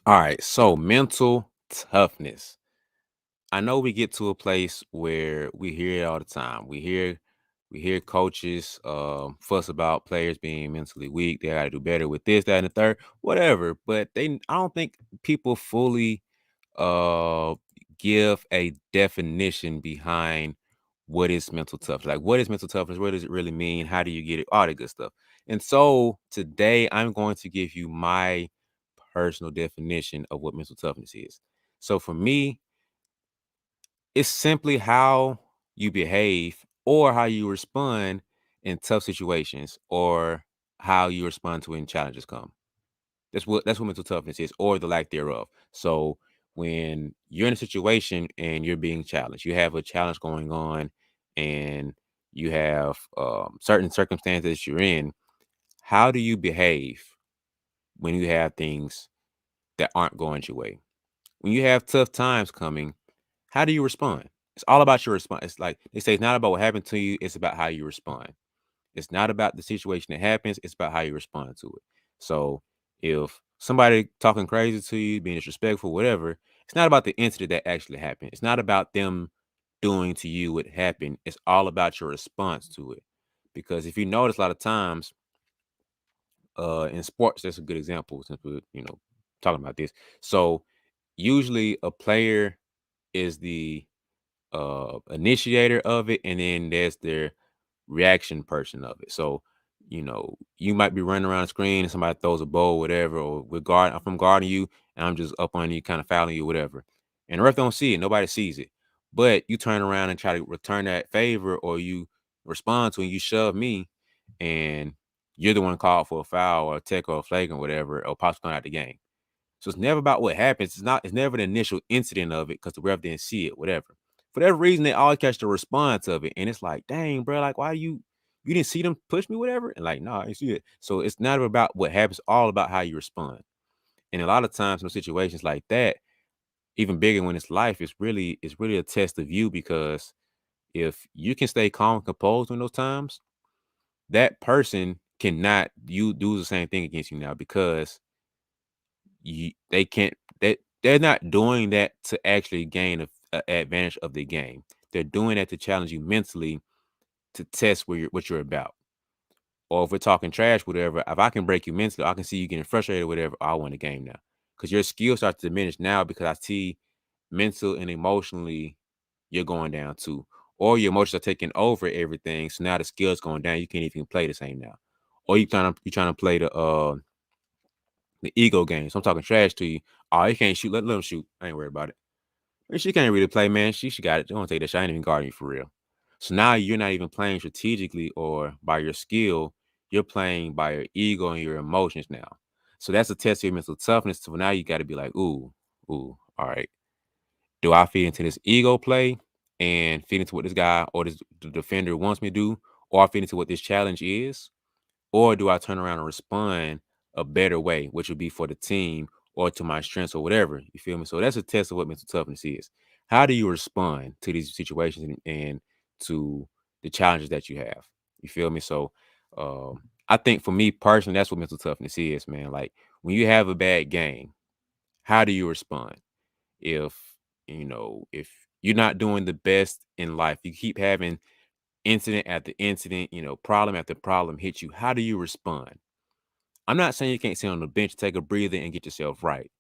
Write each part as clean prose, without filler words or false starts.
All right, so mental toughness. I know we get to a place where we hear it all the time. We hear coaches fuss about players being mentally weak. They got to do better with this, that, and the third, whatever. But I don't think people fully uh give a definition behind what is mental toughness. Like, what is mental toughness? What does it really mean? How do you get it? All that good stuff. And so today I'm going to give you my personal definition of what mental toughness is. So for me, it's simply how you behave or how you respond in tough situations or how you respond to when challenges come. That's what mental toughness is, or the lack thereof. So when you're in a situation and you're being challenged, you have a challenge going on, and you have certain circumstances you're in. How do you behave when you have things that aren't going your way? When you have tough times coming, how do you respond? It's all about your response. It's like they say, it's not about what happened to you, it's about how you respond. It's not about the situation that happens, it's about how you respond to it. So if somebody talking crazy to you, being disrespectful, whatever, it's not about the incident that actually happened. It's not about them doing to you what happened. It's all about your response to it. Because if you notice, a lot of times in sports, that's a good example since we're, talking about this. So usually a player is the initiator of it, and then there's their reaction person of it. So, you might be running around the screen and somebody throws a ball, whatever, or if I'm guarding you and I'm just up on you, kind of fouling you, whatever. And the ref don't see it, nobody sees it. But you turn around and try to return that favor, or you respond to it, and you shove me, and you're the one called for a foul or a tech or a flag or whatever, or possibly going out the game. So it's never about what happens. It's never the initial incident of it because the ref didn't see it, whatever. For that reason, they always catch the response of it. And it's like, dang, bro, like, why you didn't see them push me, whatever? And like, no, I didn't see it. So it's not about what happens, all about how you respond. And a lot of times in situations like that, even bigger when it's life, it's really a test of you, because if you can stay calm and composed in those times, that person cannot you do the same thing against you now, because they can't they're not doing that to actually gain a advantage of the game. They're doing that to challenge you mentally, to test what you're about. Or if we're talking trash, whatever, if I can break you mentally, I can see you getting frustrated, whatever, I win the game now. Because your skills start to diminish now, because I see mental and emotionally you're going down too. Or your emotions are taking over everything. So now the skills going down. You can't even play the same now. Or you trying to play the ego game. So I'm talking trash to you. Oh, you can't shoot. Let him shoot. I ain't worried about it. And she can't really play, man. She got it. Don't take that shot. I ain't even guarding you for real. So now you're not even playing strategically or by your skill. You're playing by your ego and your emotions now. So that's a test of your mental toughness. So now you got to be like, ooh, all right. Do I feed into this ego play and feed into what this guy or the defender wants me to do, or I feed into what this challenge is? Or do I turn around and respond a better way, which would be for the team or to my strengths or whatever? You feel me? So that's a test of what mental toughness is. How do you respond to these situations and to the challenges that you have? You feel me? So I think for me personally, that's what mental toughness is, man. Like, when you have a bad game, how do you respond? If if you're not doing the best in life, you keep having incident after incident, problem after problem hit you. How do you respond? I'm not saying you can't sit on the bench, take a breather, and get yourself right.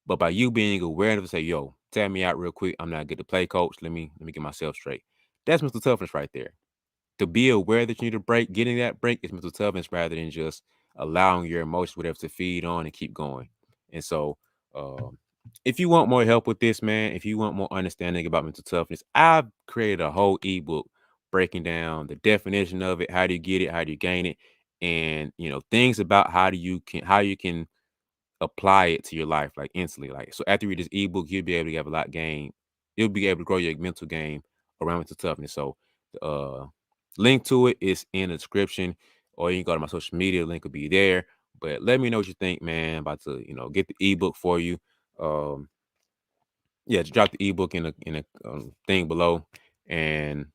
But by you being aware enough to say, yo, tap me out real quick. I'm not good to play, coach. Let me get myself straight. That's mental toughness right there. To be aware that you need a break, getting that break is mental toughness, rather than just allowing your emotions, whatever, to feed on and keep going. And so if you want more help with this, man, if you want more understanding about mental toughness, I've created a whole ebook breaking down the definition of it, how do you get it, how do you gain it, and things about how you can apply it to your life, like, instantly. Like, so after you read this ebook, you'll be able to have a lot game. You'll be able to grow your mental game around mental toughness. So uh link to it is in the description, or you can go to my social media, link will be there. But let me know what you think, man. About to, get the ebook for you. Um yeah, just drop the ebook in a thing below, and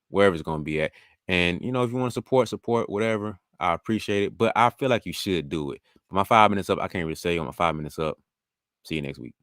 wherever it's gonna be at. And if you want to support whatever, I appreciate it. But I feel like you should do it. My 5 minutes up. I can't really say on my 5 minutes up. See you next week.